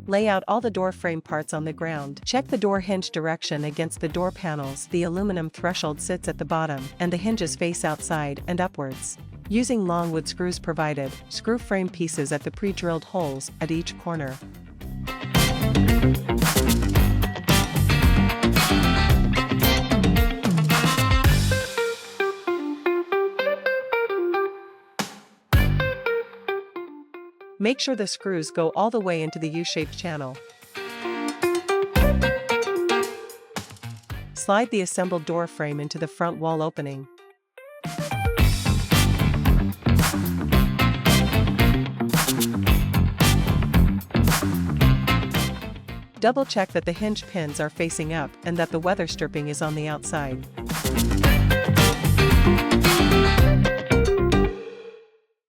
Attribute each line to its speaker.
Speaker 1: Lay out all the door frame parts on the ground. Check the door hinge direction against the door panels. The aluminum threshold sits at the bottom, and the hinges face outside and upwards. Using long wood screws provided, screw frame pieces at the pre-drilled holes at each corner. Make sure the screws go all the way into the U-shaped channel. Slide the assembled door frame into the front wall opening. Double-check that the hinge pins are facing up and that the weather stripping is on the outside.